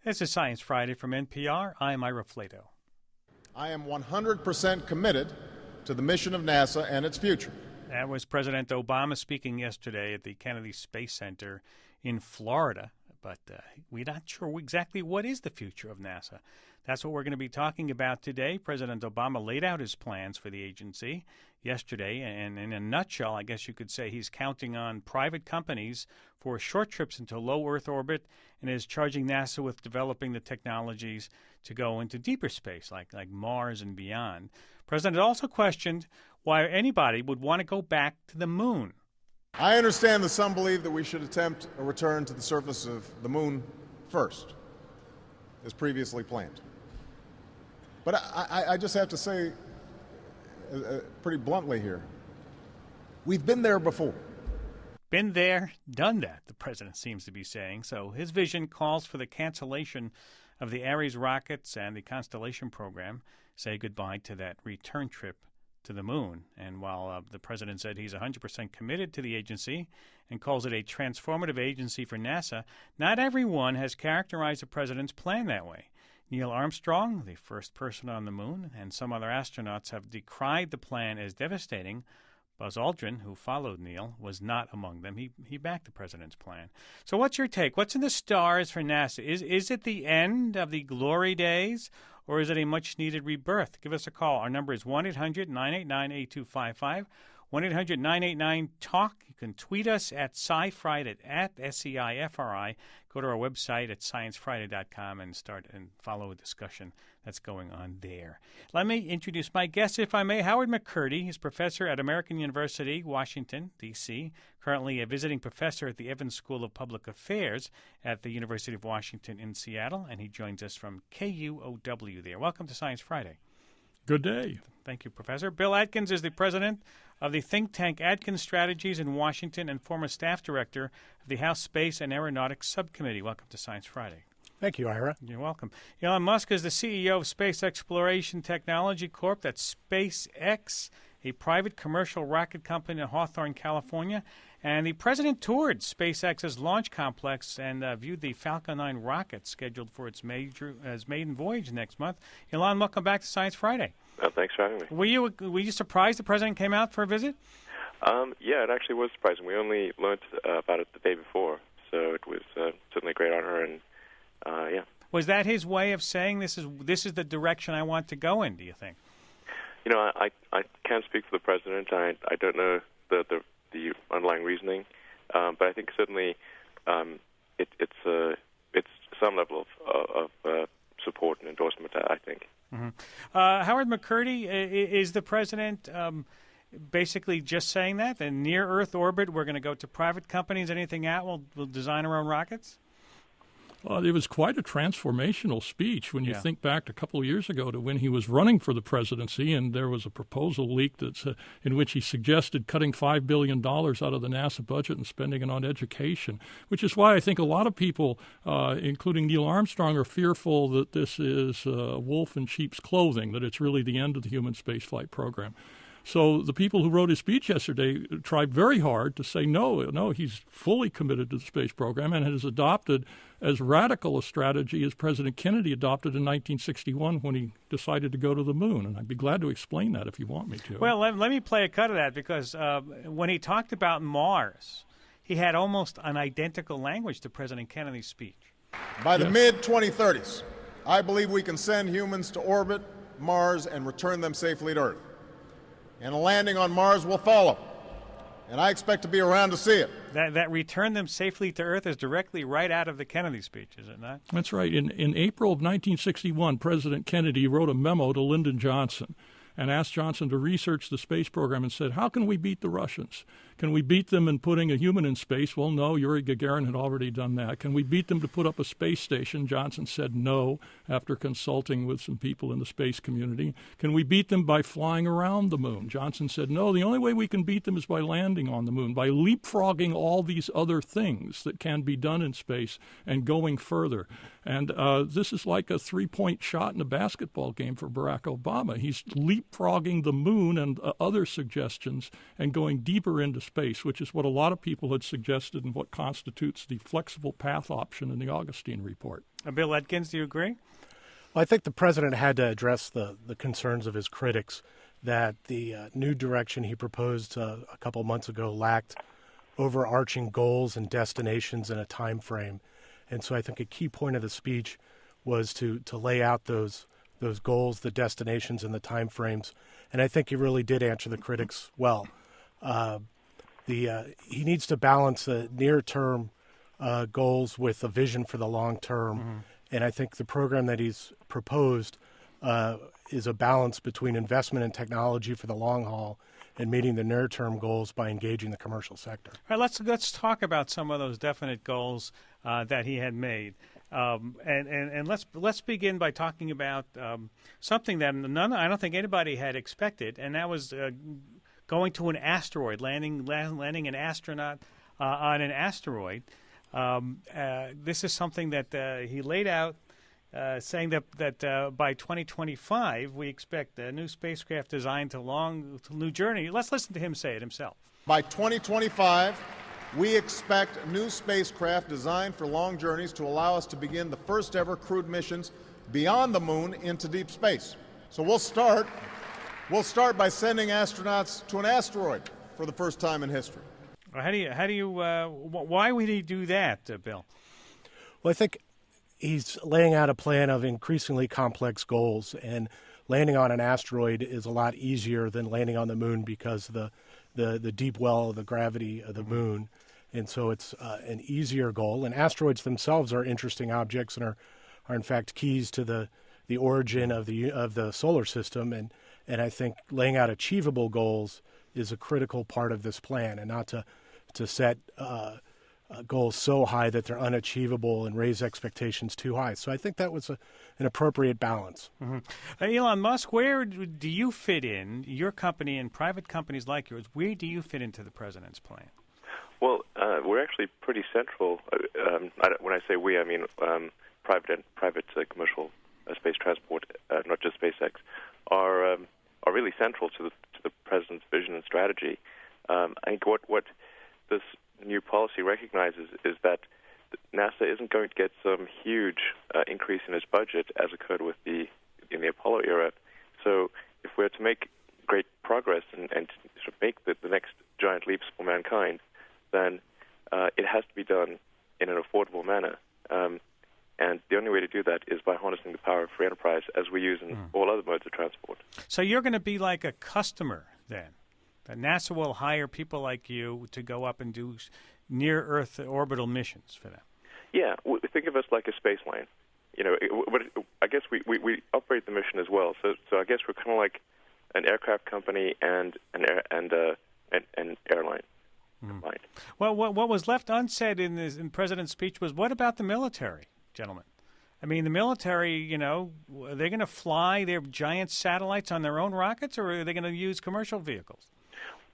This is Science Friday from NPR. I'm Ira Flato. I am 100% committed to the mission of NASA and its future. That was President Obama speaking yesterday at the Kennedy Space Center in Florida. But we're not sure exactly what is the future of NASA. That's what we're going to be talking about today. President Obama laid out his plans for the agency yesterday, and in a nutshell, I guess you could say he's counting on private companies for short trips into low Earth orbit and is charging NASA with developing the technologies to go into deeper space, like Mars and beyond. President also questioned why anybody would want to go back to the moon. I understand that some believe that we should attempt a return to the surface of the moon first, as previously planned. But I just have to say, pretty bluntly here, we've been there before. Been there, done that, the president seems to be saying. So his vision calls for the cancellation of the Ares rockets and the Constellation program, say goodbye to that return trip to the moon. And while the president said he's 100% committed to the agency and calls it a transformative agency for NASA, not everyone has characterized the president's plan that way. Neil Armstrong, the first person on the moon, and some other astronauts have decried the plan as devastating. Buzz Aldrin, who followed Neil, was not among them. He backed the president's plan. So what's your take? What's in the stars for NASA? Is it the end of the glory days, or is it a much-needed rebirth? Give us a call. Our number is 1-800-989-8255, 1-800-989-TALK. You can tweet us at SciFriday, at SCIFRI. Go to our website at sciencefriday.com and start and follow a discussion that's going on there. Let me introduce my guest, if I may. Howard McCurdy. He's professor at American University, Washington, D.C., currently a visiting professor at the Evans School of Public Affairs at the University of Washington in Seattle, and he joins us from KUOW there. Welcome to Science Friday. Good day. Thank you, Professor. Bill Atkins is the president of the think tank Atkins Strategies in Washington and former staff director of the House Space and Aeronautics Subcommittee. Welcome to Science Friday. Thank you, Ira. You're welcome. Elon Musk is the CEO of Space Exploration Technology Corp. That's SpaceX, a private commercial rocket company in Hawthorne, California. And the president toured SpaceX's launch complex and viewed the Falcon 9 rocket scheduled for its maiden voyage next month. Elon, welcome back to Science Friday. Thanks for having me. Were you surprised the president came out for a visit? Yeah, it actually was surprising. We only learned about it the day before, so it was certainly a great honor. And yeah. Was that his way of saying this is the direction I want to go in? Do you think? You know, I can't speak for the president. I don't know the underlying reasoning, but I think certainly it's some level of support and endorsement. I think. Mm-hmm. Howard McCurdy, is the president basically just saying that in near Earth orbit we're going to go to private companies? Anything out, we'll design our own rockets? Well, it was quite a transformational speech when you think back a couple of years ago to when he was running for the presidency, and there was a proposal leaked in which he suggested cutting $5 billion out of the NASA budget and spending it on education, which is why I think a lot of people, including Neil Armstrong, are fearful that this is wolf in sheep's clothing, that it's really the end of the human spaceflight program. So the people who wrote his speech yesterday tried very hard to say no, he's fully committed to the space program and has adopted as radical a strategy as President Kennedy adopted in 1961 when he decided to go to the moon. And I'd be glad to explain that if you want me to. Well, let me play a cut of that because when he talked about Mars, he had almost an identical language to President Kennedy's speech. By the mid-2030s, I believe we can send humans to orbit Mars and return them safely to Earth. And a landing on Mars will follow. And I expect to be around to see it. That return them safely to Earth is directly right out of the Kennedy speech, is it not? That's right. In April of 1961, President Kennedy wrote a memo to Lyndon Johnson and asked Johnson to research the space program and said, how can we beat the Russians? Can we beat them in putting a human in space? Well, no, Yuri Gagarin had already done that. Can we beat them to put up a space station? Johnson said no after consulting with some people in the space community. Can we beat them by flying around the moon? Johnson said no, the only way we can beat them is by landing on the moon, by leapfrogging all these other things that can be done in space and going further. And this is like a three-point shot in a basketball game for Barack Obama. He's leapfrogging the moon and other suggestions and going deeper into space, which is what a lot of people had suggested and what constitutes the flexible path option in the Augustine report. Bill Edkins, do you agree? Well, I think the president had to address the concerns of his critics that the new direction he proposed a couple months ago lacked overarching goals and destinations and a time frame. And so I think a key point of the speech was to lay out those goals, the destinations, and the time frames. And I think he really did answer the critics well. He needs to balance the near-term goals with a vision for the long term. Mm-hmm. And I think the program that he's proposed is a balance between investment in technology for the long haul and meeting the near-term goals by engaging the commercial sector. All right, let's talk about some of those definite goals that he had made, and let's begin by talking about something that I don't think anybody had expected, and that was going to an asteroid, landing an astronaut on an asteroid. This is something that he laid out, saying that by 2025 we expect a new spacecraft designed to new journey. Let's listen to him say it himself. By 2025, we expect a new spacecraft designed for long journeys to allow us to begin the first ever crewed missions beyond the moon into deep space. So we'll start by sending astronauts to an asteroid for the first time in history. Why would he do that, Bill? Well, I think he's laying out a plan of increasingly complex goals, and landing on an asteroid is a lot easier than landing on the moon because of the deep well of the gravity of the moon. And so it's an easier goal. And asteroids themselves are interesting objects and are in fact keys to the origin of the solar system. And I think laying out achievable goals is a critical part of this plan, and not to set goals so high that they're unachievable and raise expectations too high. So I think that was an appropriate balance. Mm-hmm. Elon Musk, where do you fit in, your company and private companies like yours, where do you fit into the president's plan? Well, we're actually pretty central. When I say we, I mean private commercial space transport, not just SpaceX, are really central to the president's vision and strategy. I think what this new policy recognizes is that NASA isn't going to get some huge increase in its budget as occurred in the Apollo era. So if we're to make great progress and sort of make the next giant leaps for mankind, then it has to be done in an affordable manner. And the only way to do that is by harnessing the power of free enterprise as we use in all other modes of transport. So you're going to be like a customer then? That NASA will hire people like you to go up and do near-Earth orbital missions for them. Yeah, think of us like a space line. I guess we operate the mission as well. So I guess we're kind of like an aircraft company and an airline combined. Well, what was left unsaid in the president's speech was, what about the military, gentlemen? I mean, the military, are they going to fly their giant satellites on their own rockets, or are they going to use commercial vehicles?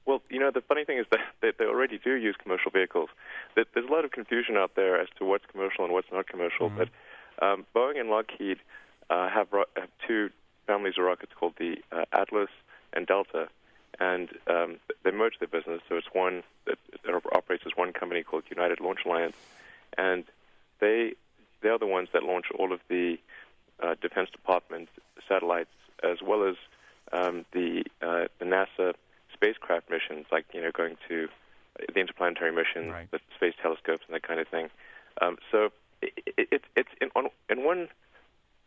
Well, the funny thing is that they already do use commercial vehicles. There's a lot of confusion out there as to what's commercial and what's not commercial. Mm-hmm. But Boeing and Lockheed have two families of rockets called the Atlas and Delta, and they merged their business. So it's one that operates as one company called United Launch Alliance, and they are the ones that launch all of the Defense Department satellites, as well as the NASA spacecraft missions, like going to the interplanetary mission, right, the space telescopes, and that kind of thing. So it's in one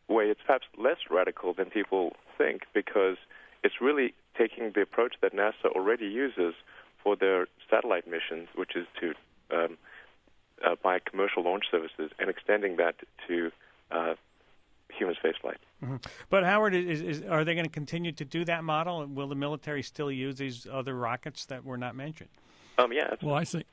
way, it's perhaps less radical than people think, because it's really taking the approach that NASA already uses for their satellite missions, which is to buy commercial launch services, and extending that to human spaceflight. Mm-hmm. But Howard, are they going to continue to do that model? Will the military still use these other rockets that were not mentioned? Yeah. Well, I think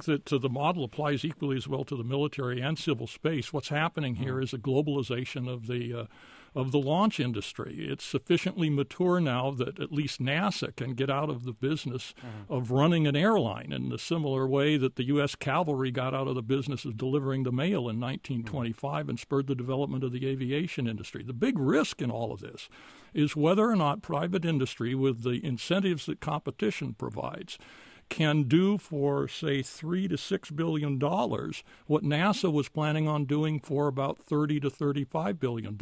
that the model applies equally as well to the military and civil space. What's happening here is a globalization of the launch industry. It's sufficiently mature now that at least NASA can get out of the business of running an airline in the similar way that the U.S. cavalry got out of the business of delivering the mail in 1925 and spurred the development of the aviation industry. The big risk in all of this is whether or not private industry, with the incentives that competition provides, can do for, say, $3 to $6 billion what NASA was planning on doing for about $30 to $35 billion,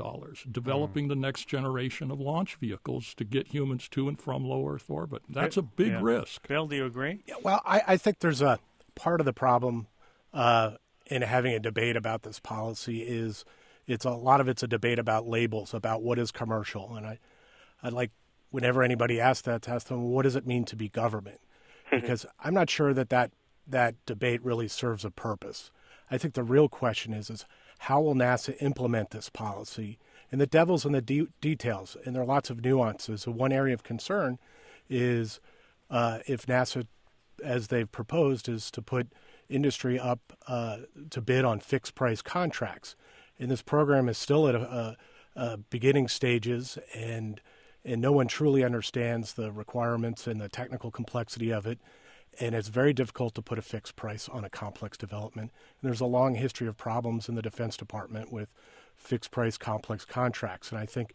developing the next generation of launch vehicles to get humans to and from low Earth orbit. That's a big risk. Bill, do you agree? Yeah, well, I think there's a part of the problem in having a debate about this policy is it's a lot of it's a debate about labels, about what is commercial. And I'd like, whenever anybody asks that, to ask them, what does it mean to be government? Because I'm not sure that debate really serves a purpose. I think the real question is how will NASA implement this policy? And the devil's in the details, and there are lots of nuances. So one area of concern is if NASA, as they've proposed, is to put industry up to bid on fixed-price contracts. And this program is still at beginning stages, and no one truly understands the requirements and the technical complexity of it. And it's very difficult to put a fixed price on a complex development. And there's a long history of problems in the Defense Department with fixed-price complex contracts. And I think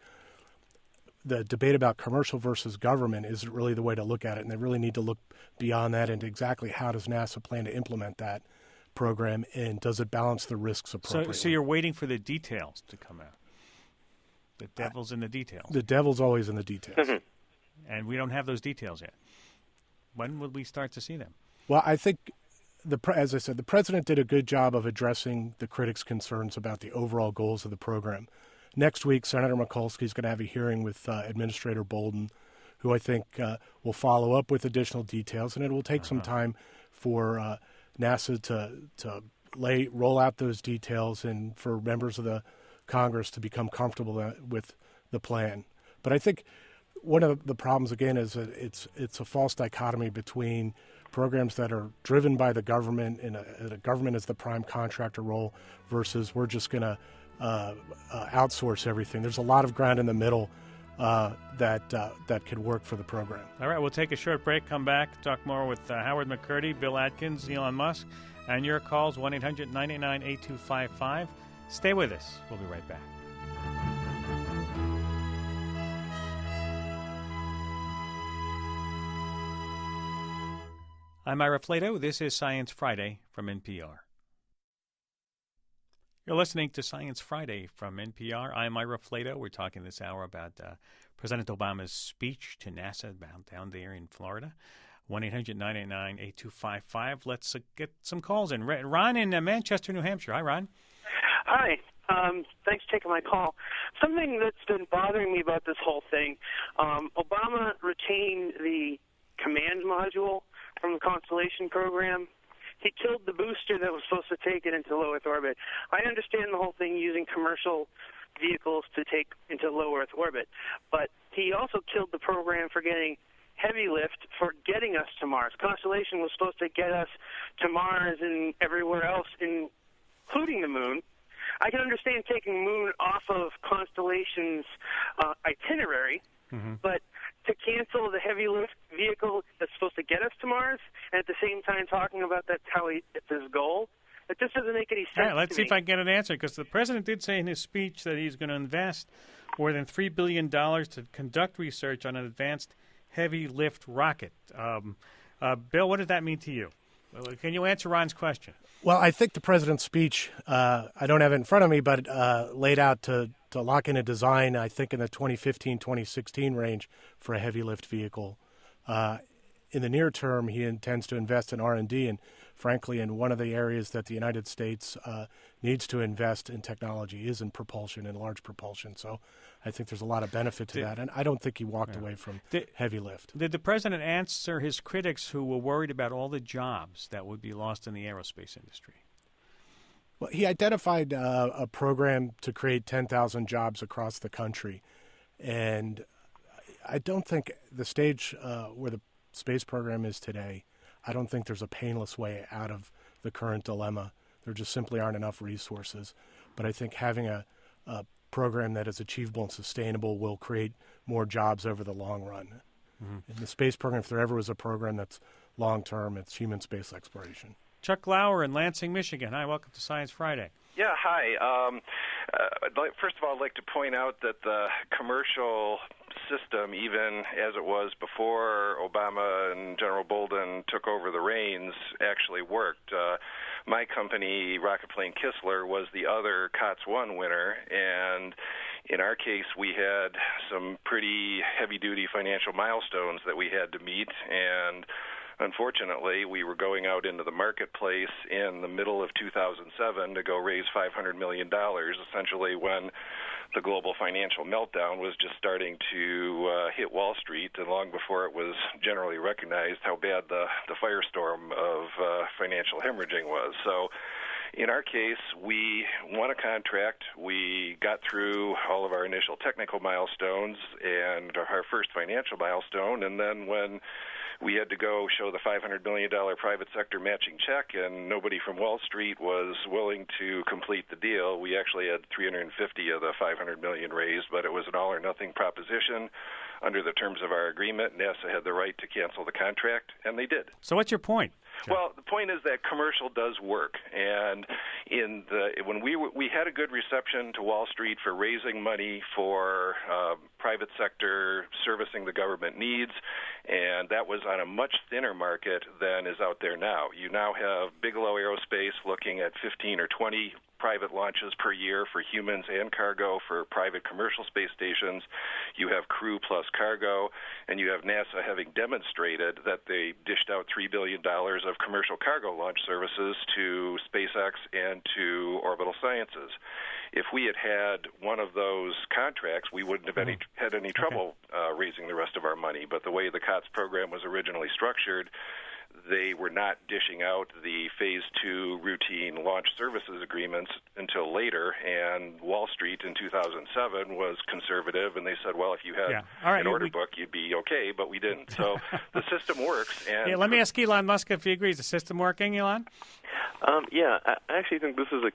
the debate about commercial versus government isn't really the way to look at it. And they really need to look beyond that into exactly how does NASA plan to implement that program, and does it balance the risks appropriately? So you're waiting for the details to come out. The devil's in the details. The devil's always in the details. And we don't have those details yet. When will we start to see them? Well, I think, as I said, the president did a good job of addressing the critics' concerns about the overall goals of the program. Next week, Senator Mikulski is going to have a hearing with Administrator Bolden, who I think will follow up with additional details, and it will take some time for NASA to roll out those details and for members of the Congress to become comfortable with the plan. But I think one of the problems, again, is that it's a false dichotomy between programs that are driven by the government and a government as the prime contractor role versus we're just going to outsource everything. There's a lot of ground in the middle that could work for the program. All right, we'll take a short break, come back, talk more with Howard McCurdy, Bill Atkins, Elon Musk, and your calls, 1-800-99-8255. Stay with us. We'll be right back. I'm Ira Flato. This is Science Friday from NPR. You're listening to Science Friday from NPR. I'm Ira Flato. We're talking this hour about President Obama's speech to NASA down there in Florida. 1-800-989-8255. Let's get some calls in. Ron in Manchester, New Hampshire. Hi, Ron. Hi. Thanks for taking my call. Something that's been bothering me about this whole thing, Obama retained the command module from the Constellation program. He killed the booster that was supposed to take it into low Earth orbit. I understand the whole thing using commercial vehicles to take into low Earth orbit, but he also killed the program for getting heavy lift for getting us to Mars. Constellation was supposed to get us to Mars and everywhere else, including the moon. I can understand taking the moon off of Constellation's itinerary, but to cancel the heavy lift vehicle that's supposed to get us to Mars, and at the same time talking about that's how it's his goal, it just doesn't make any sense. All right, let's see if I can get an answer, because the president did say in his speech that he's going to invest more than $3 billion to conduct research on an advanced heavy lift rocket. Bill, what does that mean to you? Can you answer Ron's question? Well, I think the president's speech, I don't have it in front of me, but laid out to lock in a design, I think, in the 2015-2016 range for a heavy lift vehicle. In the near term, he intends to invest in R&D, and frankly, in one of the areas that the United States needs to invest in technology is in propulsion, in large propulsion. So I think there's a lot of benefit to that, and I don't think he walked away from heavy lift. Did the president answer his critics who were worried about all the jobs that would be lost in the aerospace industry? Well, he identified a program to create 10,000 jobs across the country, and I don't think the stage where the space program is today, I don't think there's a painless way out of the current dilemma. There just simply aren't enough resources. But I think having a program that is achievable and sustainable will create more jobs over the long run. In the space program, if there ever was a program that's long-term, it's human space exploration. Chuck Lauer in Lansing, Michigan. Hi, welcome to Science Friday. Yeah, hi. First of all, I'd like to point out that the commercial system, even as it was before Obama and General Bolden took over the reins, actually worked. My company, Rocket Plane Kistler, was the other COTS 1 winner, and in our case, we had some pretty heavy-duty financial milestones that we had to meet, and unfortunately, we were going out into the marketplace in the middle of 2007 to go raise $500 million, essentially when the global financial meltdown was just starting to hit Wall Street, and long before it was generally recognized how bad the firestorm of financial hemorrhaging was. So in our case, we won a contract. We got through all of our initial technical milestones and our first financial milestone, and then when we had to go show the $500 million private sector matching check, and nobody from Wall Street was willing to complete the deal. We actually had 350 of the $500 million raised, but it was an all-or-nothing proposition. Under the terms of our agreement, NASA had the right to cancel the contract, and they did. So what's your point? Well, the point is that commercial does work, and when we had a good reception to Wall Street for raising money for private sector servicing the government needs, and that was on a much thinner market than is out there now. You now have Bigelow Aerospace looking at 15 or 20 private launches per year for humans and cargo for private commercial space stations. You have crew plus cargo, and you have NASA having demonstrated that they dished out $3 billion of commercial cargo launch services to SpaceX and to Orbital Sciences. If we had had one of those contracts, we wouldn't have had any trouble raising the rest of our money. But the way the COTS program was originally structured, they were not dishing out the Phase 2 routine launch services agreements until later, and Wall Street in 2007 was conservative, and they said, well, if you had an order book, you'd be okay, but we didn't. So the system works. And let me ask Elon Musk if he agrees. Is the system working, Elon? I actually think this is a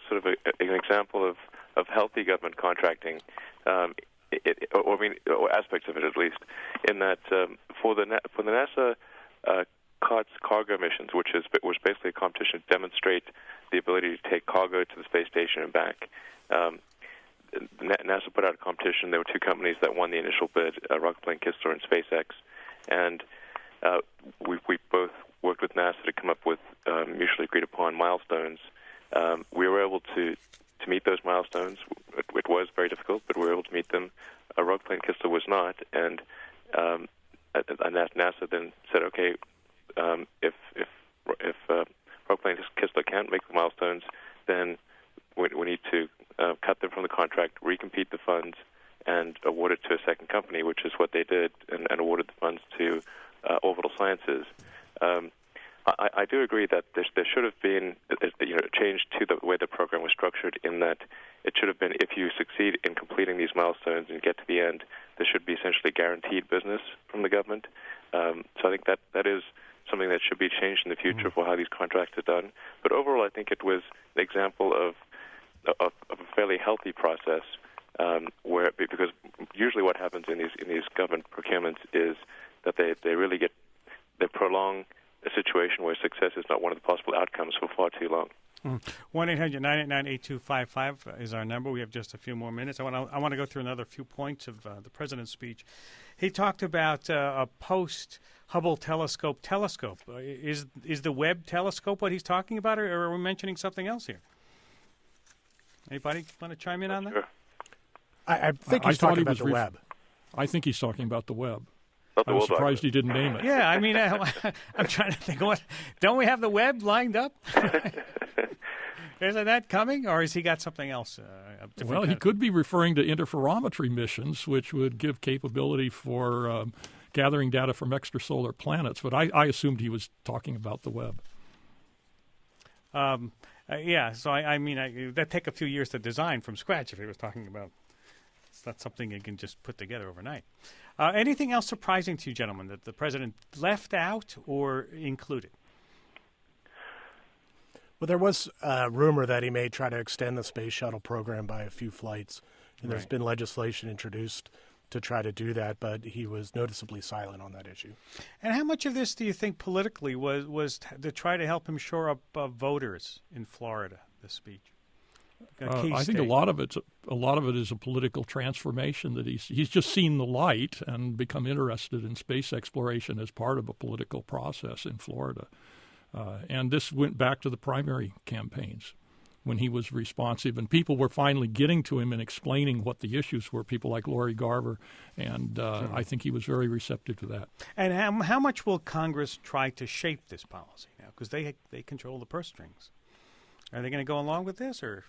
sort of an example of healthy government contracting. Or aspects of it at least, in that for the NASA COTS cargo missions, which was basically a competition to demonstrate the ability to take cargo to the space station and back. NASA put out a competition. There were two companies that won the initial bid, Rocket Plane Kistler and SpaceX, and we both worked with NASA to come up with mutually agreed upon milestones. We were able to meet those milestones. It was very difficult, but we were able to meet them. Rocket Plane Kistler was not, and NASA then said, okay, if Rocket Plane Kistler can't make the milestones, then we need to cut them from the contract, recompete the funds, and award it to a second company, which is what they did, and awarded the funds to Orbital Sciences. I do agree that there should have been a change to the way the program was structured, in that it should have been, if you succeed in completing these milestones and get to the end, there should be essentially guaranteed business from the government. So I think that is something that should be changed in the future for how these contracts are done. But overall, I think it was an example of a fairly healthy process, because usually what happens in these government procurements is that they prolong a situation where success is not one of the possible outcomes for far too long. 1-800-989-8255 is our number. We have just a few more minutes. I want to go through another few points of the president's speech. He talked about a post-Hubble telescope. Is the Webb telescope what he's talking about, or are we mentioning something else here? Anybody want to chime in on that? Sure. I think he's talking about the Webb. I think he's talking about the Webb. I was surprised he didn't name it. Yeah, I mean, I'm trying to think. Don't we have the Webb lined up? Isn't that coming, or has he got something else? Well, he could be referring to interferometry missions, which would give capability for gathering data from extrasolar planets. But I assumed he was talking about the Webb. So I mean, that'd take a few years to design from scratch if he was talking about. It's not something you can just put together overnight. Anything else surprising to you, gentlemen, that the president left out or included? Well, there was a rumor that he may try to extend the space shuttle program by a few flights, and there's been legislation introduced to try to do that, but he was noticeably silent on that issue. And how much of this do you think politically was to try to help him shore up voters in Florida, this speech? I think a lot of it is a political transformation that he's just seen the light and become interested in space exploration as part of a political process in Florida. And this went back to the primary campaigns when he was responsive, and people were finally getting to him and explaining what the issues were, people like Lori Garver, and I think he was very receptive to that. And how much will Congress try to shape this policy now? Because they control the purse strings. Are they going to go along with this, or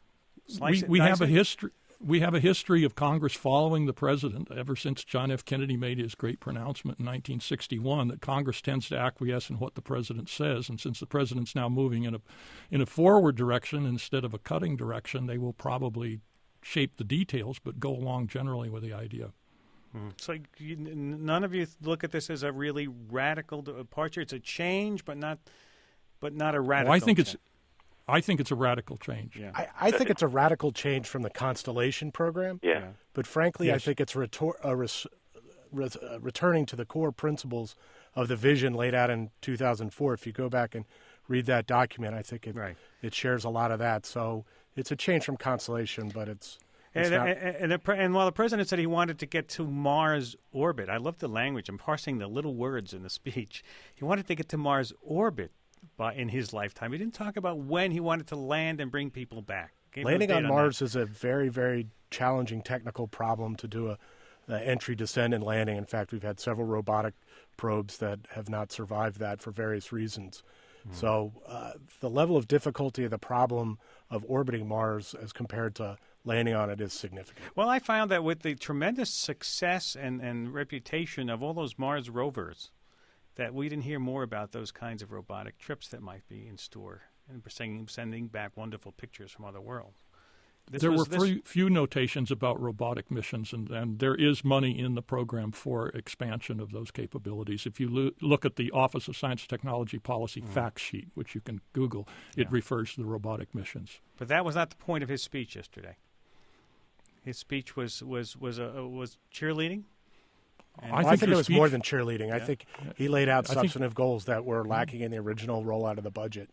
we have a history? We have a history of Congress following the president ever since John F. Kennedy made his great pronouncement in 1961 that Congress tends to acquiesce in what the president says. And since the president's now moving in a forward direction instead of a cutting direction, they will probably shape the details but go along generally with the idea. So none of you look at this as a really radical departure. It's a change, but not a radical. Well, I think it's a radical change. Yeah. I think it's a radical change from the Constellation program. Yeah. But frankly, Yes. I think it's returning to the core principles of the vision laid out in 2004. If you go back and read that document, I think it shares a lot of that. So it's a change from Constellation, but it's not. And while the president said he wanted to get to Mars orbit, I love the language. I'm parsing the little words in the speech. He wanted to get to Mars orbit in his lifetime. He didn't talk about when he wanted to land and bring people back. Landing on Mars is a very, very challenging technical problem to do a entry, descent, and landing. In fact, we've had several robotic probes that have not survived that for various reasons. So the level of difficulty of the problem of orbiting Mars as compared to landing on it is significant. Well, I found that with the tremendous success and reputation of all those Mars rovers, that we didn't hear more about those kinds of robotic trips that might be in store and sending back wonderful pictures from other worlds. There were few notations about robotic missions, and there is money in the program for expansion of those capabilities. If you look at the Office of Science and Technology Policy fact sheet, which you can Google, it refers to the robotic missions. But that was not the point of his speech yesterday. His speech was cheerleading. I think it was more than cheerleading. I think he laid out substantive goals that were lacking in the original rollout of the budget.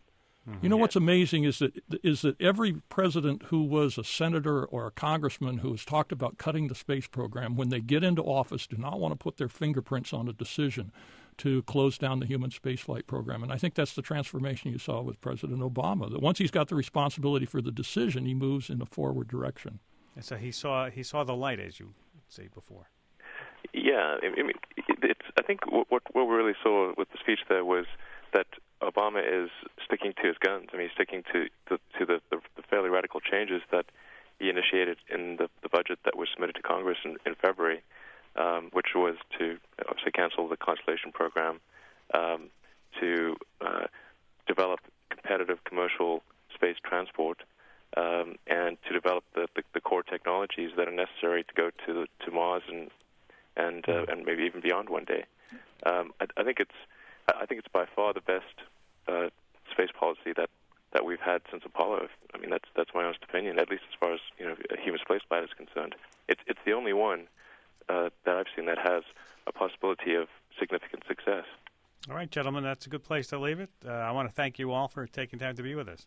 You know what's amazing is that every president who was a senator or a congressman who has talked about cutting the space program, when they get into office, do not want to put their fingerprints on a decision to close down the human spaceflight program. And I think that's the transformation you saw with President Obama, that once he's got the responsibility for the decision, he moves in a forward direction. And so he saw the light, as you say before. Yeah, I mean, I think what we really saw with the speech there was that Obama is sticking to his guns. I mean, he's sticking to the fairly radical changes that he initiated in the budget that was submitted to Congress in February, which was to obviously cancel the Constellation program, to develop competitive commercial space transport, and to develop the core technologies that are necessary to go to Mars and maybe even beyond one day. I think it's by far the best space policy that we've had since Apollo. I mean, that's my honest opinion, at least as far as human spaceflight is concerned. It's the only one that I've seen that has a possibility of significant success. All right, gentlemen, that's a good place to leave it. I want to thank you all for taking time to be with us.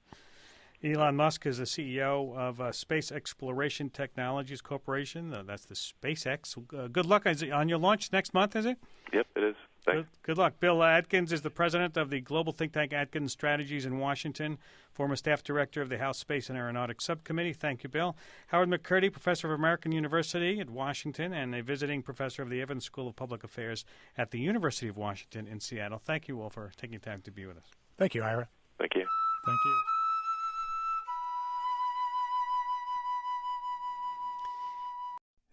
Elon Musk is the CEO of Space Exploration Technologies Corporation. That's the SpaceX. Good luck on your launch next month, is it? Yep, it is. Thanks. Good luck. Bill Atkins is the president of the global think tank Atkins Strategies in Washington, former staff director of the House Space and Aeronautics Subcommittee. Thank you, Bill. Howard McCurdy, professor of American University at Washington and a visiting professor of the Evans School of Public Affairs at the University of Washington in Seattle. Thank you all for taking time to be with us. Thank you, Ira. Thank you. Thank you.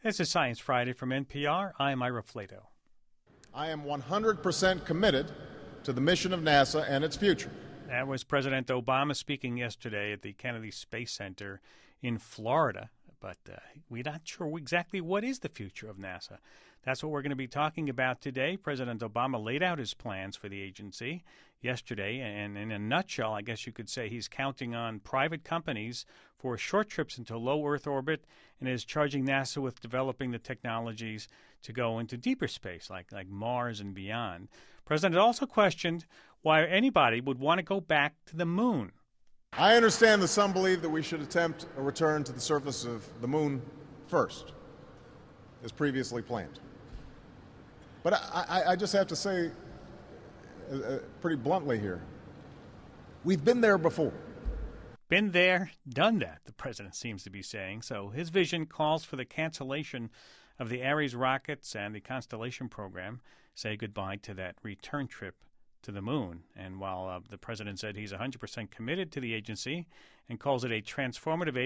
This is Science Friday from NPR. I'm Ira Flato. I am 100% committed to the mission of NASA and its future. That was President Obama speaking yesterday at the Kennedy Space Center in Florida. But we're not sure exactly what is the future of NASA. That's what we're going to be talking about today. President Obama laid out his plans for the agency yesterday, and in a nutshell, I guess you could say he's counting on private companies for short trips into low Earth orbit and is charging NASA with developing the technologies to go into deeper space, like Mars and beyond. President also questioned why anybody would want to go back to the moon. I understand that some believe that we should attempt a return to the surface of the moon first, as previously planned. But I just have to say, pretty bluntly here, we've been there before. Been there, done that, the president seems to be saying. So his vision calls for the cancellation of the Ares rockets and the Constellation program, say goodbye to that return trip to the moon. And while the president said he's 100% committed to the agency and calls it a transformative